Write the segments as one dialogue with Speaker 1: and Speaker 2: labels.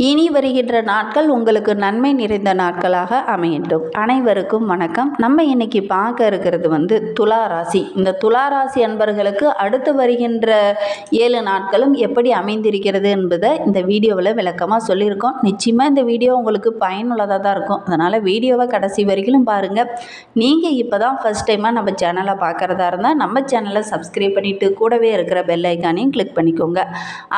Speaker 1: இனி வருகின்ற நாட்கள் உங்களுக்கு நன்மை நிறைந்த நாட்களாக அமையட்டும். அனைவருக்கும் வணக்கம். நம்ம இன்னைக்கு பார்க்க இருக்கிறது துலா ராசி. இந்த துலா ராசி அன்பர்களுக்கு அடுத்து வருகின்ற 7 நாட்களும் எப்படி அமைந்திருக்கிறது என்பதை இந்த வீடியோவில் விளக்கமாக சொல்லியிருக்கோம். நிச்சயமாக இந்த வீடியோ உங்களுக்கு பயனுள்ளதாக தான் இருக்கும். அதனால் வீடியோவை கடைசி வரைக்கும் பாருங்கள். நீங்கள் இப்போ தான் ஃபஸ்ட் டைமாக நம்ம சேனலை பார்க்குறதா இருந்தால் நம்ம சேனலை சப்ஸ்கிரைப் பண்ணிவிட்டு கூடவே இருக்கிற பெல் ஐக்கானையும் கிளிக் பண்ணிக்கோங்க.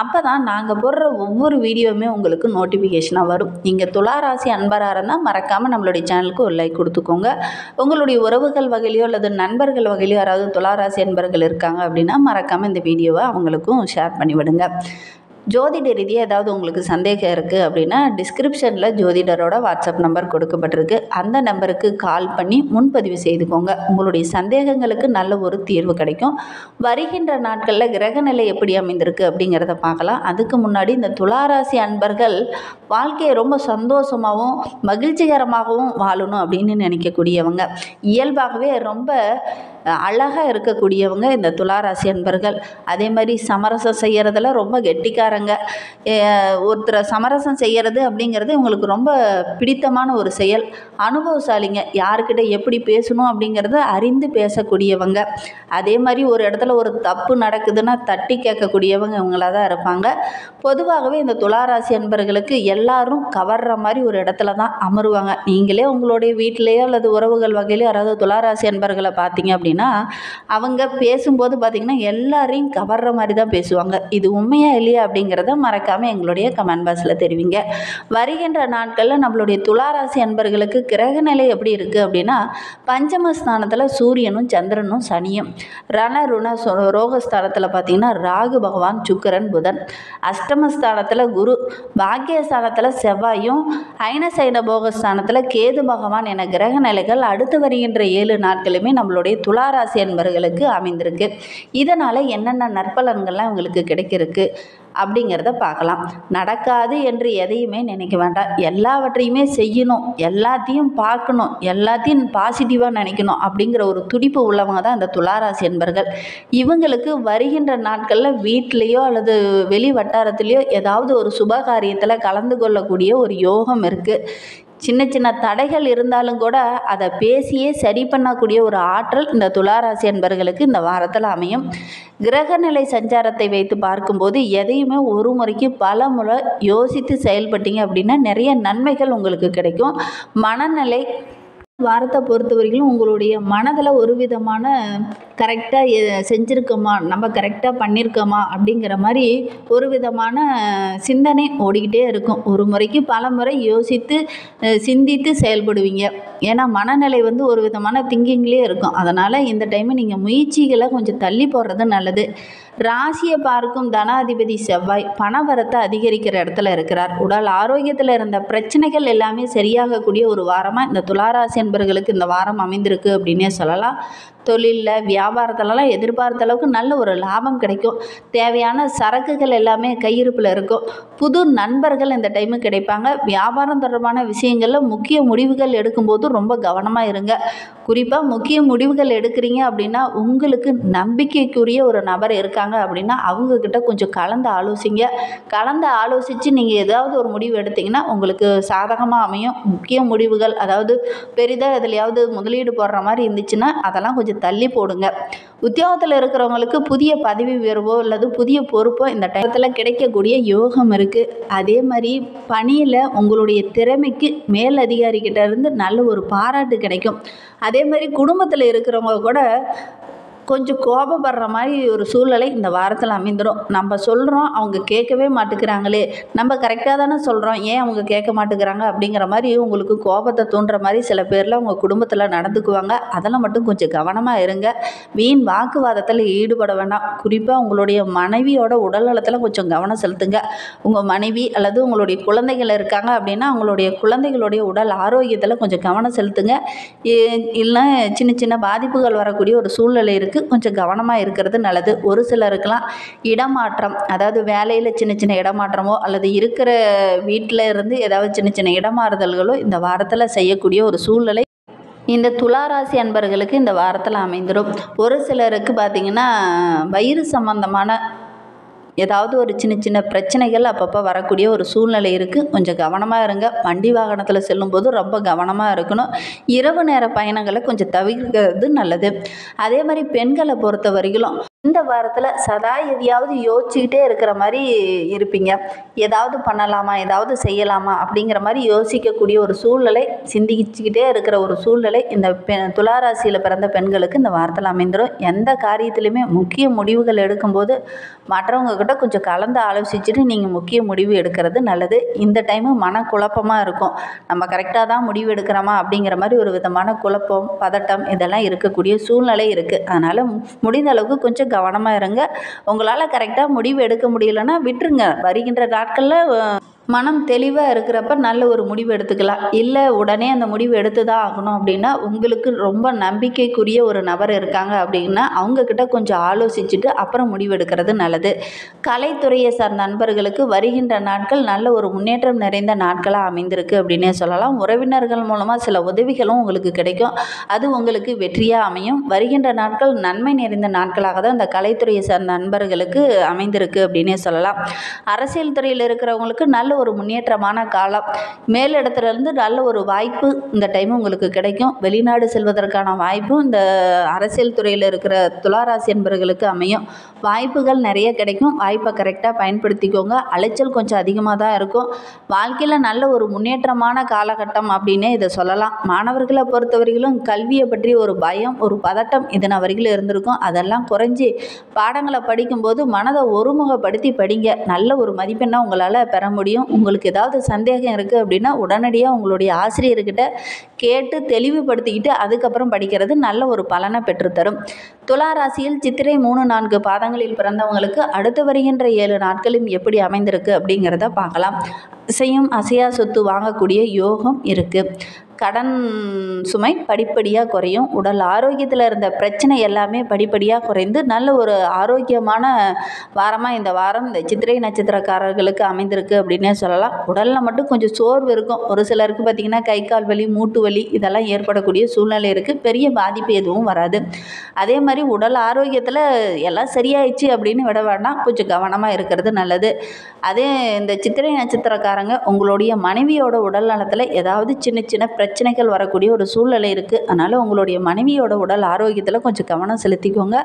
Speaker 1: அப்போ தான் நாங்கள் போடுற ஒவ்வொரு வீடியோவுமே உங்களுக்கு நோட்டிஃபிகேஷனாக வரும். நீங்கள் துலா ராசி அன்பராக இருந்தால் மறக்காமல் நம்மளுடைய சேனலுக்கு ஒரு லைக் கொடுத்துக்கோங்க. உங்களுடைய உறவுகள் வகையிலையோ அல்லது நண்பர்கள் வகையிலையோ யாராவது துலா ராசி அன்பர்கள் இருக்காங்க அப்படின்னா மறக்காமல் இந்த வீடியோவை அவங்களுக்கும் ஷேர் பண்ணிவிடுங்க. ஜோதிட ரீதியாக ஏதாவது உங்களுக்கு சந்தேகம் இருக்குது அப்படின்னா டிஸ்கிரிப்ஷனில் ஜோதிடரோட வாட்ஸ்அப் நம்பர் கொடுக்கப்பட்டிருக்கு. அந்த நம்பருக்கு கால் பண்ணி முன்பதிவு செய்துக்கோங்க. உங்களுடைய சந்தேகங்களுக்கு நல்ல ஒரு தீர்வு கிடைக்கும். வருகின்ற நாட்களில் கிரகநிலை எப்படி அமைந்திருக்கு அப்படிங்கிறத பார்க்கலாம். அதுக்கு முன்னாடி இந்த துளாராசி அன்பர்கள் வாழ்க்கையை ரொம்ப சந்தோஷமாகவும் மகிழ்ச்சிகரமாகவும் வாழணும் அப்படின்னு நினைக்கக்கூடியவங்க, இயல்பாகவே ரொம்ப அழகாக இருக்கக்கூடியவங்க இந்த துளாராசி அன்பர்கள். அதே மாதிரி சமரசம் செய்கிறதுல ரொம்ப கெட்டிக்காரங்க. ஒருத்தரை சமரசம் செய்கிறது அப்படிங்கிறது இவங்களுக்கு ரொம்ப பிடித்தமான ஒரு செயல். அனுபவசாலிங்க. யாருக்கிட்ட எப்படி பேசணும் அப்படிங்கிறத அறிந்து பேசக்கூடியவங்க. அதே மாதிரி ஒரு இடத்துல ஒரு தப்பு நடக்குதுன்னா தட்டி கேட்கக்கூடியவங்க இவங்களாக தான் இருப்பாங்க. பொதுவாகவே இந்த துளாராசி அன்பர்களுக்கு எல்லாரும் கவர்ற மாதிரி ஒரு இடத்துல தான் அமருவாங்க. நீங்களே உங்களுடைய வீட்டிலேயோ அல்லது உறவுகள் வகையிலையோ யாராவது துளாராசி அன்பர்களை பார்த்தீங்க அப்படின்னா அவங்க பேசும்போது பார்த்திங்கன்னா எல்லாரையும் கவர்ற மாதிரி தான் பேசுவாங்க. இது உண்மையா இல்லையா அப்படிங்கிறத மறக்காமல் எங்களுடைய கமெண்ட் பாக்ஸில் தெரிவிங்க. வருகின்ற நாட்களில் நம்மளுடைய துளாராசி அன்பர்களுக்கு கிரகநிலை எப்படி இருக்குது அப்படின்னா பஞ்சமஸ்தானத்தில் சூரியனும் சந்திரனும் சனியும், ரணருண ரோகஸ்தானத்தில் பார்த்திங்கன்னா ராகு பகவான் சுக்கிரன் புதன், அஷ்டமஸ்தானத்தில் குரு, பாக்கியஸ்தானத்தில் செவ்வாயும், ஐனசைன போகஸ்தானத்தில் கேது பகவான் என கிரக நிலைகள் அடுத்து வருகின்ற 7 நாட்களுமே நம்மளுடைய துளாராசி அன்பர்களுக்கு அமைந்திருக்கு. இதனால் என்னென்ன நற்பலன்கள்லாம் உங்களுக்கு கிடைக்கிறதுக்கு அப்படிங்கிறத பார்க்கலாம். நடக்காது என்று எதையுமே நினைக்க வேண்டாம். எல்லாவற்றையுமே செய்யணும், எல்லாத்தையும் பார்க்கணும், எல்லாத்தையும் பாசிட்டிவாக நினைக்கணும் அப்படிங்கிற ஒரு துடிப்பு உள்ளவங்க தான் இந்த துளாராசி அன்பர்கள். இவங்களுக்கு வருகின்ற நாட்களில் வீட்டிலையோ அல்லது வெளி வட்டாரத்திலையோ ஏதாவது ஒரு சுபகாரியத்தில் கலந்து கொள்ளக்கூடிய ஒரு யோகம் இருக்குது. சின்ன சின்ன தடைகள் இருந்தாலும் கூட அதை பேசியே சரி பண்ணக்கூடிய ஒரு ஆற்றல் இந்த துளாராசி அன்பர்களுக்கு இந்த வாரத்தில் அமையும். கிரகநிலை சஞ்சாரத்தை வைத்து பார்க்கும்போது எதையுமே ஒரு முறைக்கு பல முறை யோசித்து செயல்பட்டீங்க அப்படின்னா நிறைய நன்மைகள் உங்களுக்கு கிடைக்கும். மனநிலை வாரத்தை பொறுத்த வரைக்கும் உங்களுடைய மனதில் ஒரு விதமான கரெக்டாக செஞ்சுருக்கோமா, நம்ம கரெக்டாக பண்ணியிருக்கோமா அப்படிங்கிற மாதிரி ஒரு விதமான சிந்தனை ஓடிக்கிட்டே இருக்கும். ஒரு முறைக்கு பல முறை யோசித்து சிந்தித்து செயல்படுவீங்க. ஏன்னா மனநிலை ஒரு விதமான திங்கிங்லேயே இருக்கும். அதனால் இந்த டைமு நீங்கள் முயற்சிகளை கொஞ்சம் தள்ளி போடுறது நல்லது. ராசியை பார்க்கும் தனாதிபதி செவ்வாய் பணவரத்தை அதிகரிக்கிற இடத்துல இருக்கிறார். உடல் ஆரோக்கியத்தில் இருந்த பிரச்சனைகள் எல்லாமே சரியாகக்கூடிய ஒரு வாரமாக இந்த துளாராசி அன்பர்களுக்கு இந்த வாரம் அமைந்திருக்கு அப்படின்னே சொல்லலாம். தொழிலில் வியாபாரத்திலலாம் எதிர்பார்த்த அளவுக்கு நல்ல ஒரு லாபம் கிடைக்கும். தேவையான சரக்குகள் எல்லாமே கையிருப்பில் இருக்கும். புது நண்பர்கள் இந்த டைமு கிடைப்பாங்க. வியாபாரம் தொடர்பான விஷயங்களில் முக்கிய முடிவுகள் எடுக்கும்போது ரொம்ப கவனமாக இருங்க. குறிப்பாக முக்கிய முடிவுகள் எடுக்கிறீங்க அப்படின்னா உங்களுக்கு நம்பிக்கைக்குரிய ஒரு நபர் இருக்காங்க அப்படின்னா அவங்கக்கிட்ட கொஞ்சம் கலந்து ஆலோசிங்க. கலந்து ஆலோசித்து நீங்கள் ஏதாவது ஒரு முடிவு எடுத்திங்கன்னா உங்களுக்கு சாதகமாக அமையும். முக்கிய முடிவுகள், அதாவது பெரிதாக எதுலையாவது முதலீடு போடுற மாதிரி இருந்துச்சுன்னா அதெல்லாம் கொஞ்சம் தள்ளி போடுங்க. உத்தியோகத்தில் இருக்கிறவங்களுக்கு புதிய பதவி உயர்வோ அல்லது புதிய பொறுப்போ இந்த டைத்தில் கிடைக்கக்கூடிய யோகம் இருக்குது. அதே மாதிரி பணியில் உங்களுடைய திறமைக்கு மேல் அதிகாரிகிட்ட இருந்து நல்ல ஒரு பாராட்டு கிடைக்கும். அதே மாதிரி குடும்பத்தில் இருக்கிறவங்க கூட கொஞ்சம் கோபப்படுற மாதிரி ஒரு சூழ்நிலை இந்த வாரத்தில் அமைந்துடும். நம்ம சொல்கிறோம், அவங்க கேட்கவே மாட்டேங்கிறாங்களே, நம்ம கரெக்டாக தானே சொல்கிறோம், ஏன் அவங்க கேட்க மாட்டேங்கிறாங்க அப்படிங்கிற மாதிரி உங்களுக்கு கோபத்தை தூண்டுற மாதிரி சில பேரில் உங்கள் குடும்பத்தில் நடந்துக்குவாங்க. அதெல்லாம் மட்டும் கொஞ்சம் கவனமாக இருங்க. வீண் வாக்குவாதத்தில் ஈடுபட வேண்டாம். குறிப்பாக உங்களுடைய மனைவியோட உடல்நலத்தில் கொஞ்சம் கவனம் செலுத்துங்க. உங்கள் மனைவி அல்லது உங்களுடைய குழந்தைகள் இருக்காங்க அப்படின்னா அவங்களுடைய குழந்தைகளுடைய உடல் ஆரோக்கியத்தில் கொஞ்சம் கவனம் செலுத்துங்க. இல்லை சின்ன சின்ன பாதிப்புகள் வரக்கூடிய ஒரு சூழ்நிலை இருக்குது. கொஞ்சம் கவனமாக இருக்கிறது நல்லது. ஒரு சிலருக்கெல்லாம் இடமாற்றம், அதாவது வேலையில் சின்ன சின்ன இடமாற்றமோ அல்லது இருக்கிற வீட்டில் இருந்து ஏதாவது சின்ன சின்ன இடமாறுதல்களோ இந்த வாரத்தில் செய்யக்கூடிய ஒரு சூழ்நிலை இந்த துளாராசி அன்பர்களுக்கு இந்த வாரத்தில் அமைந்துடும். ஒரு சிலருக்கு பார்த்திங்கன்னா வயிறு சம்பந்தமான ஏதாவது ஒரு சின்ன சின்ன பிரச்சனைகள் அப்பப்போ வரக்கூடிய ஒரு சூழ்நிலை இருக்குது. கொஞ்சம் கவனமாக இருங்க. வண்டி வாகனத்தில் செல்லும்போது ரொம்ப கவனமாக இருக்கணும். இரவு நேர பயணங்களை கொஞ்சம் தவிர்க்கிறது நல்லது. அதே மாதிரி பெண்களை பொறுத்த வரைக்கும் இந்த வாரத்தில் சதா எதையாவது யோசிச்சுக்கிட்டே இருக்கிற மாதிரி இருப்பீங்க. ஏதாவது பண்ணலாமா, ஏதாவது செய்யலாமா அப்படிங்கிற மாதிரி யோசிக்கக்கூடிய ஒரு சூழ்நிலை, சிந்திச்சுக்கிட்டே இருக்கிற ஒரு சூழ்நிலை இந்த துளாராசியில் பிறந்த பெண்களுக்கு இந்த வாரத்தில் அமைந்துடும். எந்த காரியத்திலையுமே முக்கிய முடிவுகள் எடுக்கும்போது மற்றவங்க கிட்ட கொஞ்சம் கலந்து ஆலோசிச்சுட்டு நீங்கள் முக்கிய முடிவு எடுக்கிறது நல்லது. இந்த டைமு மனக்குழப்பமாக இருக்கும். நம்ம கரெக்டாக தான் முடிவு எடுக்கிறோமா அப்படிங்கிற மாதிரி ஒரு விதமான குழப்பம், பதட்டம் இதெல்லாம் இருக்கக்கூடிய சூழ்நிலை இருக்குது. அதனால் முடிந்த அளவுக்கு கொஞ்சம் கவனமாக இருங்க. உங்களால் கரெக்டாக முடிவு எடுக்க முடியலன்னா விட்டுருங்க. வருகின்ற நாட்களில் மனம் தெளிவாக இருக்கிறப்ப நல்ல ஒரு முடிவு எடுத்துக்கலாம். இல்லை உடனே அந்த முடிவு எடுத்து தான் ஆகணும் அப்படின்னா, உங்களுக்கு ரொம்ப நம்பிக்கைக்குரிய ஒரு நபர் இருக்காங்க அப்படின்னா அவங்கக்கிட்ட கொஞ்சம் ஆலோசிச்சுட்டு அப்புறம் முடிவு எடுக்கிறது நல்லது. கலைத்துறையை சார்ந்த நண்பர்களுக்கு வருகின்ற நாட்கள் நல்ல ஒரு முன்னேற்றம் நிறைந்த நாட்களாக அமைந்திருக்கு அப்படின்னே சொல்லலாம். உறவினர்கள் மூலமாக சில உதவிகளும் உங்களுக்கு கிடைக்கும். அது உங்களுக்கு வெற்றியாக அமையும். வருகின்ற நாட்கள் நன்மை நிறைந்த நாட்களாக தான் இந்த கலைத்துறையை சார்ந்த நண்பர்களுக்கு அமைந்திருக்கு அப்படின்னே சொல்லலாம். அரசியல் துறையில் இருக்கிறவங்களுக்கு நல்ல ஒரு முன்னேற்றமான காலம். மேலிடத்துலேருந்து நல்ல ஒரு வாய்ப்பு இந்த டைம் உங்களுக்கு கிடைக்கும். வெளிநாடு செல்வதற்கான வாய்ப்பும் இந்த அரசியல் துறையில் இருக்கிற துளாராசி என்பவர்களுக்கு அமையும். வாய்ப்புகள் நிறைய கிடைக்கும். வாய்ப்பை கரெக்டாக பயன்படுத்திக்கோங்க. அலைச்சல் கொஞ்சம் அதிகமாக தான் இருக்கும். வாழ்க்கையில் நல்ல ஒரு முன்னேற்றமான காலகட்டம் அப்படின்னே இதை சொல்லலாம். மாணவர்களை பொறுத்தவரையிலும் கல்வியை பற்றி ஒரு பயம், ஒரு பதட்டம் இதன வரைக்கும் இருந்திருக்கும். அதெல்லாம் குறைஞ்சி பாடங்களை படிக்கும்போது மனதை ஒருமுகப்படுத்தி படிங்க. நல்ல ஒரு மதிப்பெண்ணை உங்களால் பெற முடியும். உங்களுக்கு ஏதாவது சந்தேகம் இருக்குது அப்படின்னா உடனடியாக உங்களுடைய ஆசிரியர்கிட்ட கேட்டு தெளிவுபடுத்திக்கிட்டு அதுக்கப்புறம் படிக்கிறது நல்ல ஒரு பலனை பெற்றுத்தரும். துளாராசியில் சித்திரை 3-4 பாதங்களில் பிறந்தவங்களுக்கு அடுத்து வருகின்ற 7 நாட்களும் எப்படி அமைந்திருக்கு அப்படிங்கிறத பார்க்கலாம். அசையா சொத்து வாங்கக்கூடிய யோகம் இருக்குது. கடன் சுமை படிப்படியாக குறையும். உடல் ஆரோக்கியத்தில் இருந்த பிரச்சனை எல்லாமே படிப்படியாக குறைந்து நல்ல ஒரு ஆரோக்கியமான வாரமாக இந்த வாரம் இந்த சித்திரை நட்சத்திரக்காரர்களுக்கு அமைந்திருக்கு அப்படின்னே சொல்லலாம். உடலில் மட்டும் கொஞ்சம் சோர்வு இருக்கும். ஒரு சிலருக்கு பார்த்திங்கன்னா கை கால் வலி, மூட்டு வலி இதெல்லாம் ஏற்படக்கூடிய சூழ்நிலை இருக்குது. பெரிய பாதிப்பு எதுவும் வராது. அதே மாதிரி உடல் ஆரோக்கியத்தில் எல்லாம் சரியாயிடுச்சு அப்படின்னு விட வேண்டாம். கொஞ்சம் கவனமாக இருக்கிறது நல்லது. அதே இந்த சித்திரை நட்சத்திரக்காரங்க உங்களுடைய மனைவியோட உடல் நலத்தில் ஏதாவது சின்ன சின்ன பிரச்சனைகள் வரக்கூடிய ஒரு சூழ்நிலை இருக்குது. அதனால் உங்களுடைய மனைவியோட உடல் ஆரோக்கியத்தில் கொஞ்சம் கவனம் செலுத்திக்கோங்க.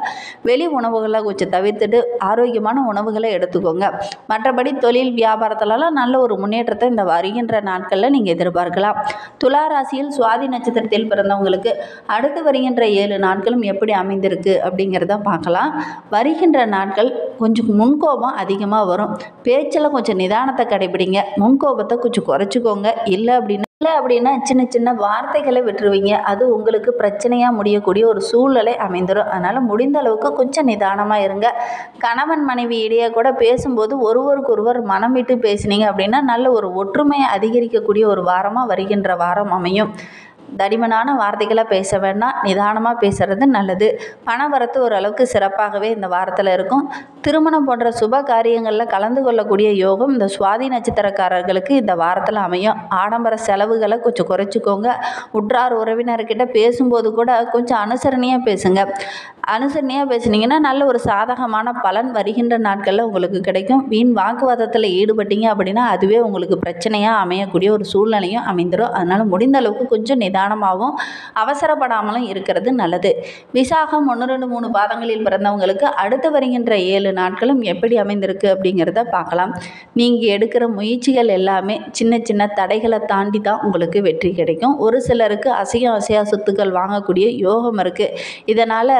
Speaker 1: வெளி உணவுகளை கொஞ்சம் தவிர்த்துட்டு ஆரோக்கியமான உணவுகளை எடுத்துக்கோங்க. மற்றபடி தொழில் வியாபாரத்திலலாம் நல்ல ஒரு முன்னேற்றத்தை இந்த வருகின்ற நாட்களில் நீங்கள் எதிர்பார்க்கலாம். துளாராசியில் சுவாதி நட்சத்திரத்தில் பிறந்தவங்களுக்கு அடுத்து வருகின்ற 7 நாட்களும் எப்படி அமைந்திருக்கு அப்படிங்கிறத பார்க்கலாம். வருகின்ற நாட்கள் கொஞ்சம் முன்கோபம் அதிகமாக வரும். பேச்சில் கொஞ்சம் நிதானத்தை கடைபிடிங்க. முன்கோபத்தை கொஞ்சம் குறைச்சிக்கோங்க. இல்லை அப்படின்னா சின்ன சின்ன வார்த்தைகளை விட்டுருவீங்க. அது உங்களுக்கு பிரச்சனையாக முடியக்கூடிய ஒரு சூழ்நிலை அமைந்துடும். அதனால் முடிந்த அளவுக்கு கொஞ்சம் நிதானமாக இருங்க. கணவன் மனைவி இடையே கூட பேசும்போது ஒருவருக்கொருவர் மனம் விட்டு பேசினீங்க அப்படின்னா நல்ல ஒரு ஒற்றுமையை அதிகரிக்கக்கூடிய ஒரு வாரமாக வருகின்ற வாரம் அமையும். தடிமனான வார்த்தைகளை பேச வேண்டாம். நிதானமாக பேசுகிறது நல்லது. பணவரத்து ஓரளவுக்கு சிறப்பாகவே இந்த வாரத்தில் இருக்கும். திருமணம் போன்ற சுப காரியங்களில் கலந்து கொள்ளக்கூடிய யோகம் இந்த சுவாதி நட்சத்திரக்காரர்களுக்கு இந்த வாரத்தில் அமையும். ஆடம்பர செலவுகளை கொஞ்சம் குறைச்சிக்கோங்க. உற்றார் உறவினர்கிட்ட பேசும்போது கூட கொஞ்சம் அனுசரணையாக பேசுங்க. அனுசரணையாக பேசுனீங்கன்னா நல்ல ஒரு சாதகமான பலன் வருகின்ற நாட்களில் உங்களுக்கு கிடைக்கும். வீண் வாக்குவாதத்தில் ஈடுபட்டீங்க அப்படின்னா அதுவே உங்களுக்கு பிரச்சனையாக அமையக்கூடிய ஒரு சூழ்நிலையும் அமைந்துடும். அதனால் முடிந்த அளவுக்கு கொஞ்சம் நிதானமாகவும் அவசரப்படாமலும் இருக்கிறது நல்லது. விசாகம் 1, 2, 3 பாதங்களில் பிறந்தவங்களுக்கு அடுத்து வருகின்ற 7 நாட்களும் எப்படி அமைந்திருக்கு அப்படிங்கிறத பார்க்கலாம். நீங்கள் எடுக்கிற முயற்சிகள் எல்லாமே சின்ன சின்ன தடைகளை தாண்டி தான் உங்களுக்கு வெற்றி கிடைக்கும். ஒரு சிலருக்கு அசையா சொத்துக்கள் வாங்கக்கூடிய யோகம் இருக்குது. இதனால்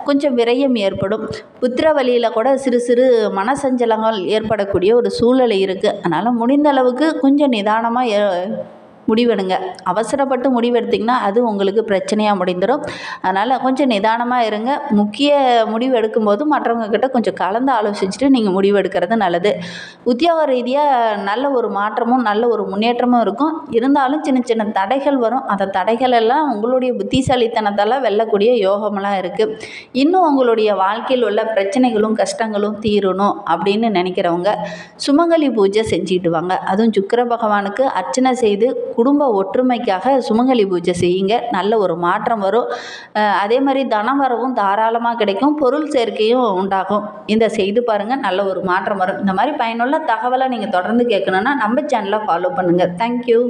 Speaker 1: கொஞ்சம் விரயம் ஏற்படும். புத்திர வழியில் கூட சிறு சிறு மனசஞ்சலங்கள் ஏற்படக்கூடிய ஒரு சூழ்நிலை இருக்குது. அதனால் முடிந்த அளவுக்கு கொஞ்சம் நிதானமாக முடிவெடுங்க. அவசரப்பட்டு முடிவெடுத்திங்கன்னா அது உங்களுக்கு பிரச்சனையாக முடிந்துடும். அதனால் கொஞ்சம் நிதானமாக இருங்க. முக்கிய முடிவு எடுக்கும்போது மற்றவங்க கிட்ட கொஞ்சம் கலந்து ஆலோசிச்சுட்டு நீங்கள் முடிவு எடுக்கிறது நல்லது. உத்தியோக ரீதியாக நல்ல ஒரு மாற்றமும் நல்ல ஒரு முன்னேற்றமும் இருக்கும். இருந்தாலும் சின்ன சின்ன தடைகள் வரும். அந்த தடைகள் எல்லாம் உங்களுடைய புத்திசாலித்தனத்தால் வெல்லக்கூடிய யோகமெல்லாம் இருக்குது. இன்னும் உங்களுடைய வாழ்க்கையில் உள்ள பிரச்சனைகளும் கஷ்டங்களும் தீரணும் அப்படின்னு நினைக்கிறவங்க சுமங்கலி பூஜை செஞ்சுக்கிட்டு வாங்க. அதுவும் சுக்கிர பகவானுக்கு அர்ச்சனை செய்து குடும்ப ஒற்றுமைக்காக சுமங்கலி பூஜை செய்யுங்க. நல்ல ஒரு மாற்றம் வரும். அதே மாதிரி தனம் வரவும் தாராளமாக கிடைக்கும். பொருள் சேர்க்கையும் உண்டாகும். இதை செய்து பாருங்கள், நல்ல ஒரு மாற்றம் வரும். இந்த மாதிரி பயனுள்ள தகவலை நீங்கள் தொடர்ந்து கேட்கணுன்னா நம்ம சேனலை ஃபாலோ பண்ணுங்கள். தேங்க்யூ.